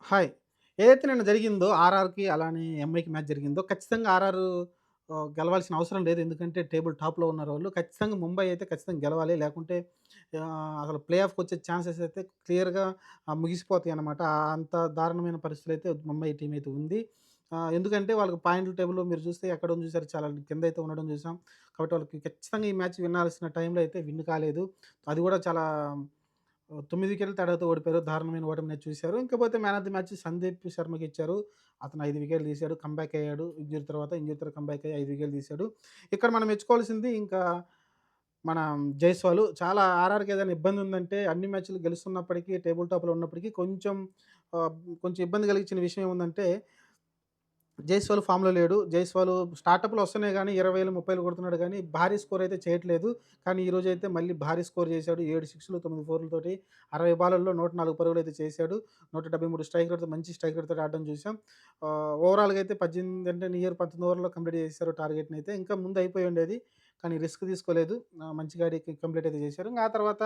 Hi. ఏదైతే నిన్న జరిగిందో ఆర్ఆర్‌కి అలానే ఎంఐకి మ్యాచ్ జరిగిందో ఖచ్చితంగా ఆర్ఆర్ గెలవాల్సిన అవసరం లేదు. ఎందుకంటే టేబుల్ టాప్‌లో ఉన్నారు వాళ్ళు. ఖచ్చితంగా ముంబై అయితే ఖచ్చితంగా గెలవాలి. లేకుంటే అసలు ప్లే ఆఫ్‌కొచ్చే ఛాన్సెస్ అయితే క్లియర్‌గా ముగిసిపోతాయన్నమాట. అంత దారుణమైన పరిస్థితులైతే ముంబై టీమ్ అయితే ఉంది. ఎందుకంటే వాళ్ళకి పాయింట్ల టేబుల్‌లో మీరు చూస్తే ఎక్కడ ఉంది చూసారు చాలా కిందైతే ఉండడం చూసాం. కాబట్టి వాళ్ళకి ఖచ్చితంగా ఈ మ్యాచ్ వినాల్సిన టైంలో అయితే విన్ కాలేదు. అది కూడా చాలా 9 వికెట్ల తేడాతో ఓడిపోయారు. దారుణమైన ఓటమిని చూసారు. ఇంకపోతే man of the match Sandeep శర్మకి ఇచ్చారు. అతను 5 వికెట్లు తీశాడు. కంబ్యాక్ అయ్యాడు. ఇంజ్యూరీ తర్వాత కంబ్యాక్ అయ్యి 5 వికెట్లు తీశాడు. ఇక్కడ మనం మెచ్చుకోవాల్సింది ఇంకా మన జైస్వాల్. చాలా ఆర్ఆర్‌కి ఏదైనా ఇబ్బంది ఉందంటే అన్ని మ్యాచ్‌లు గెలుస్తున్నప్పటికీ టేబుల్ టాప్‌లో ఉన్నప్పటికీ ఆహ్, కొంచెం ఇబ్బంది కలిగించిన విషయం ఏముందంటే జైస్వాల్ ఫామ్‌లో లేడు. జైస్వాల్ స్టార్టప్‌లో వస్తున్నాయి గానీ 20లు, 30లు కొడుతున్నాడు గానీ భారీ స్కోర్ అయితే చేయట్లేదు. కానీ ఈరోజైతే మళ్ళీ భారీ స్కోర్ చేశాడు. 7 సిక్స్‌లు, 9 ఫోర్‌లతోటి 60 బాల్లలో 104 పరుగులైతే చేశాడు. 173 స్ట్రైక్ రేట్‌తో మంచి స్ట్రైక్ రేట్‌తోటి ఆడడం చూసాం. ఓవరాల్‌గా అయితే 18 అంటే నియర్ 19 ఓవర్‌లో కంప్లీట్ చేసేసారు టార్గెట్‌నైతే. ఇంకా ముందు అయిపోయి ఉండేది. కానీ రిస్క్ తీసుకోలేదు. మంచిగా ఆడి కంప్లీట్ అయితే చేశారు. ఇంక ఆ తర్వాత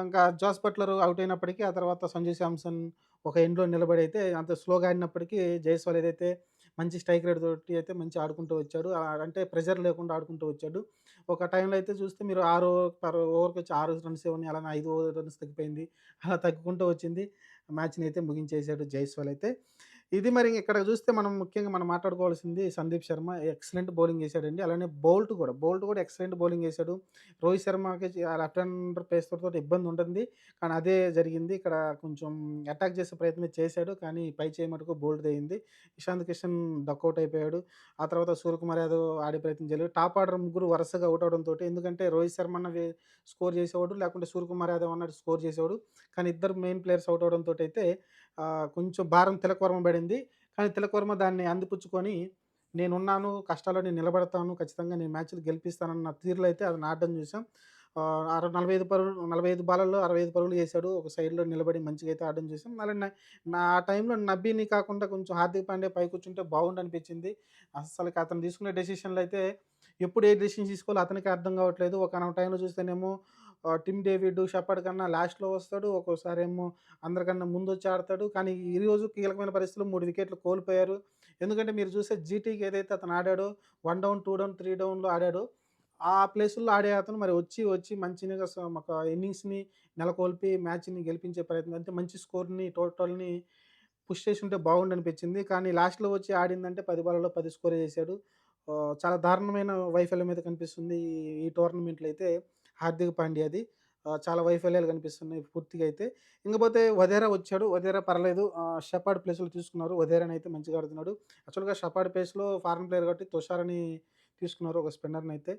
ఇంకా జాస్ బట్లర్ ఔట్ అయినప్పటికీ ఆ తర్వాత సంజు శాంసన్ ఒక ఎండ్‌లో నిలబడి అయితే అంత స్లోగా ఆడినప్పటికీ జైస్వాల్ ఏదైతే మంచి స్ట్రైక్ రేట్ తోటి అయితే మంచిగా ఆడుకుంటూ వచ్చాడు. అంటే ప్రెషర్ లేకుండా ఆడుకుంటూ వచ్చాడు. ఒక టైంలో అయితే చూస్తే మీరు 6 పర్ ఓవర్‌కొచ్చి 6 రన్సే ఉన్నాయి. అలానే 5 రన్స్ తగ్గిపోయింది. అలా తగ్గుకుంటూ వచ్చింది. మ్యాచ్‌నైతే ముగించేసాడు జైస్వాల్ అయితే. ఇది మరి ఇక్కడ చూస్తే మనం ముఖ్యంగా మాట్లాడుకోవాల్సింది సందీప్ శర్మ ఎక్సలెంట్ బౌలింగ్ ఏసాడండి. అలానే బోల్ట్ కూడా ఎక్సలెంట్ బౌలింగ్ ఏసాడు. రోహిత్ శర్మకి లెఫ్ట్ హ్యాండర్ పేసర్‌తోటి ఇబ్బంది ఉంటుంది. కానీ అదే జరిగింది. ఇక్కడ కొంచెం అటాక్ చేసే ప్రయత్నం చేశాడు. కానీ పై చేయి మటుకు బోల్ట్‌ది అయింది. ఇషాంత్ కిషన్ డకౌట్ అయిపోయాడు. ఆ తర్వాత సూర్యకుమార్ యాదవ్ ఆడే ప్రయత్నం చేయలేదు. టాప్ ఆర్డర్ ముగ్గురు వరుసగా ఔట్ అవ్వడంతోటి ఎందుకంటే రోహిత్ శర్మ స్కోర్ చేసేవాడు. లేకుంటే సూర్యకుమార్ యాదవ్ అన్నట్టు స్కోర్ చేసేవాడు. కానీ ఇద్దరు మెయిన్ ప్లేయర్స్ ఔట్ అవ్వడంతోటైతే కొంచెం భారం తిలక్ వర్మ పడింది. కానీ తిలక్ వర్మ దాన్ని అందిపుచ్చుకొని నేనున్నాను, కష్టాల్లో నేను నిలబడతాను, ఖచ్చితంగా నేను మ్యాచ్‌లు గెలిపిస్తానన్న తీరులో అయితే అతను ఆడడం చూసాం. 45 బాల్లలో 65 పరుగులు చేశాడు. ఒక సైడ్‌లో నిలబడి మంచిగా అయితే ఆడడం చూసాం. మళ్ళీ నా ఆ టైంలో నబ్బీని కాకుండా కొంచెం హార్దిక్ పాండ్యా పై కూర్చుంటే బాగుండనిపించింది. అస్సలకి అతను తీసుకునే డెసిషన్‌లో అయితే ఎప్పుడు ఏ డెసిషన్ తీసుకోవాలో అతనికే అర్థం కావట్లేదు. ఒకానొక టైంలో చూస్తేనేమో టిమ్ డేవిడ్, షెపర్డ్ కన్నా లాస్ట్‌లో వస్తాడు. ఒక్కోసారేమో అందరికన్నా ముందొచ్చి ఆడతాడు. కానీ ఈరోజు కీలకమైన పరిస్థితిలో 3 వికెట్లు కోల్పోయారు. ఎందుకంటే మీరు చూస్తే జీటీకి ఏదైతే అతను ఆడాడో 1 డౌన్, 2 డౌన్, 3 డౌన్‌లో ఆడాడో ఆ ప్లేసుల్లో ఆడే అతను మరి వచ్చి మంచిగా ఒక ఇన్నింగ్స్‌ని నెలకొల్పి మ్యాచ్‌ని గెలిపించే ప్రయత్నం అంటే మంచి స్కోర్‌ని టోటల్‌ని పుష్ చేసుంటే బాగుండనిపించింది. కానీ లాస్ట్‌లో వచ్చి ఆడిందంటే 10 బాల్లలో 10 స్కోర్ చేసాడు. చాలా దారుణమైన వైఫల్యం అయితే కనిపిస్తుంది. ఈ టోర్నమెంట్‌లో అయితే హార్దిక్ పాండ్యాది. చాలా వైఫల్యాలు కనిపిస్తున్నాయి పూర్తిగా అయితే. ఇంకపోతే వధేరా వచ్చాడు. వధేరా పర్లేదు. షెపర్డ్ ప్లేస్‌లో తీసుకున్నారు. వధేరానైతే మంచిగా ఆడుతున్నాడు. యాక్చువల్‌గా షెపర్డ్ ప్లేస్‌లో ఫారెన్ ప్లేయర్ కాబట్టి తుషార్‌ని తీసుకున్నారు ఒక స్పిన్నర్‌నైతే.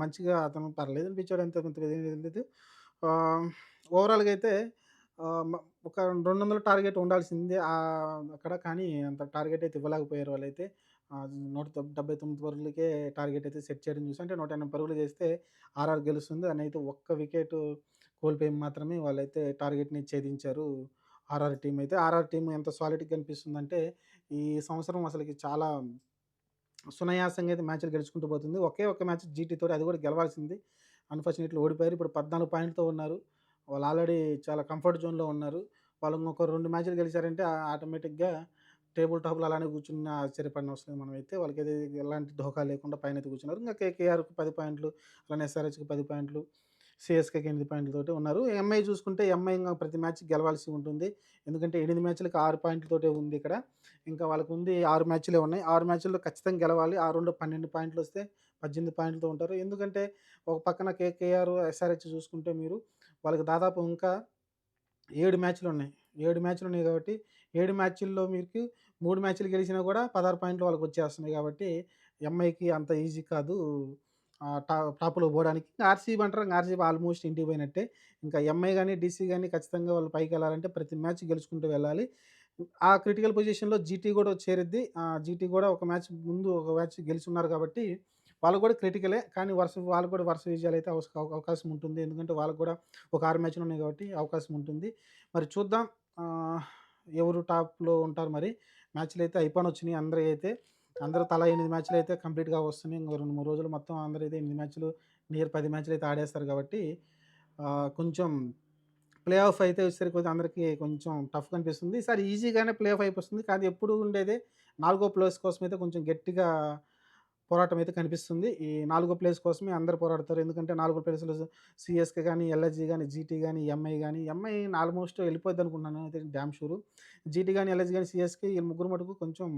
మంచిగా అతను పర్లేదనిపించాడు అంతే పెద్దగా ఏం లేదు. ఆహ్, ఓవరాల్‌గా అయితే ఆహ్, మ ఒక 200 టార్గెట్ ఉండాల్సిందే అక్కడ కానీ అంత టార్గెట్ అయితే ఇవ్వలేకపోయారు వాళ్ళైతే. 179 పరుగులకే టార్గెట్ అయితే సెట్ చేయడం చూసాం. అంటే 108 పరుగులు చేస్తే ఆర్ఆర్ గెలుస్తుంది. దాన్నయితే ఒక్క వికెట్ కోల్పోయి మాత్రమే వాళ్ళైతే టార్గెట్‌ని ఛేదించారు. ఆర్ఆర్ టీమ్ అయితే. ఆర్ఆర్ టీమ్ ఎంత సాలిడ్‌గా కనిపిస్తుందంటే ఈ సంవత్సరం అసలకి చాలా సునాయాసంగా అయితే మ్యాచ్‌లు గెలుచుకుంటూ పోతుంది. ఒకే ఒక్క మ్యాచ్ జీటీతోటి అది కూడా గెలవాల్సింది. అన్‌ఫార్చునేట్‌లీ ఓడిపోయారు. ఇప్పుడు 14 పాయింట్లతో ఉన్నారు. వాళ్ళు ఆల్రెడీ చాలా కంఫర్ట్ జోన్‌లో ఉన్నారు. వాళ్ళు ఇంకొక 2 మ్యాచ్‌లు గెలిచారంటే ఆటోమేటిక్‌గా టేబుల్ టాప్‌లో అలానే కూర్చున్నా ఆశ్చర్యపడనవసరం లేదు మనమైతే. వాళ్ళకైతే ఎలాంటి ఢోకా లేకుండా పైనైతే కూర్చున్నారు. ఇంక కేకేఆర్‌కి 10 పాయింట్లు, అలానే ఎస్ఆర్‌హెచ్‌కి 10 పాయింట్లు, సీఎస్‌కేకి 8 పాయింట్లతోటి ఉన్నారు. ఎంఐ చూసుకుంటే ఎంఐ ఇంగ ప్రతి మ్యాచ్ గెలవాల్సి ఉంటుంది. ఎందుకంటే 8 మ్యాచ్‌లకి 6 పాయింట్లతోటే ఉంది ఇక్కడ. ఇంకా వాళ్ళకుంది 6 మ్యాచ్‌లే ఉన్నాయి. 6 మ్యాచ్‌ల్లో ఖచ్చితంగా గెలవాలి. 6లో 12 పాయింట్లొస్తే 18 పాయింట్లతో ఉంటారు. ఎందుకంటే ఒక పక్కన కేకేఆర్, ఎస్ఆర్‌హెచ్ చూసుకుంటే మీరు వాళ్ళకి దాదాపు ఇంకా 7 మ్యాచ్‌లున్నాయి. 7 మ్యాచ్‌లున్నాయి కాబట్టి 7 మ్యాచ్‌ల్లో మీకు 3 మ్యాచ్‌లు గెలిచినా కూడా 16 పాయింట్లు వాళ్ళకొచ్చేస్తున్నాయి కాబట్టి ఎంఐకి అంత ఈజీ కాదు. టాప్‌లో పోవడానికి. ఆర్‌సీబీ అంటారు. ఆర్‌సీబీ ఆల్మోస్ట్ ఇంటికి పోయినట్టే. ఇంకా ఎంఐ గాని, డీసీ గాని ఖచ్చితంగా వాళ్ళు పైకెళ్ళాలంటే ప్రతి మ్యాచ్ గెలుచుకుంటూ వెళ్ళాలి. ఆ క్రిటికల్ పొజిషన్‌లో జీటీ కూడా చేరిద్ది. జీటీ కూడా ఒక మ్యాచ్ ముందు ఒక మ్యాచ్ గెలిచున్నారు కాబట్టి వాళ్ళు కూడా క్రిటికలే. కానీ వాళ్ళు కూడా వరుస విజయాలైతే అవకాశం ఉంటుంది. ఎందుకంటే వాళ్ళకి కూడా ఒక 6 మ్యాచ్‌లు ఉన్నాయి కాబట్టి అవకాశం ఉంటుంది. మరి చూద్దాం. ఆహ్, ఎవరు టాప్‌లో ఉంటారు మరి. మ్యాచ్‌లయితే అయిపోనొచ్చినాయి అందరియి అయితే. అందరూ తలా 8 మ్యాచ్‌లయితే కంప్లీట్‌గా వస్తున్నాయి. ఇంకో 2, 3 రోజులు మొత్తం అందరైతే 8 మ్యాచ్‌లు నియర్ 10 మ్యాచ్‌లయితే ఆడేస్తారు కాబట్టి కొంచెం ప్లే ఆఫ్ అయితే వచ్చేసరికి కొంచెం అందరికి కొంచెం టఫ్‌గా అనిపిస్తుంది. ఈసారి ఈజీగానే ప్లే ఆఫ్ అయిపోతుంది. కానీ ఎప్పుడు ఉండేదే నాలుగో ప్లేస్ కోసమైతే కొంచెం గట్టిగా పోరాటం అయితే కనిపిస్తుంది. ఈ నాలుగో ప్లేస్ కోసమే అందరూ పోరాడతారు. ఎందుకంటే నాలుగో ప్లేస్‌లో సీఎస్‌కే గాని, ఎల్ఎస్‌జీ గాని, జీటీ గాని, ఎంఐ ఆల్మోస్ట్ ఎళ్ళిపోద్దనుకుంటున్నాను. అయితే డామ్ షూరు. జీటీ గాని, ఎల్ఎస్‌జీ గాని, సీఎస్‌కే ఈ ముగ్గురు మటుకు కొంచెం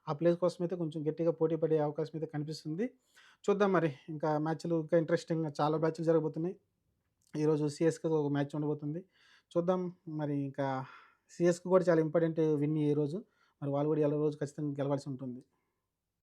ఆ ప్లేస్ కోసమైతే కొంచెం గట్టిగా పోటీ పడే అవకాశం అయితే కనిపిస్తుంది. చూద్దాం మరి. ఇంకా మ్యాచ్‌లు ఇంకా ఇంట్రెస్టింగ్‌గా చాలా మ్యాచ్‌లు జరగబోతున్నాయి. ఈరోజు సీఎస్‌కేతో ఒక మ్యాచ్ ఉండబోతుంది. చూద్దాం మరి ఇంకా సీఎస్‌కే కూడా చాలా ఇంపార్టెంట్ విన్ ఈరోజు. మరి వాళ్ళు కూడా ఈరోజు ఖచ్చితంగా గెలవాల్సి ఉంటుంది.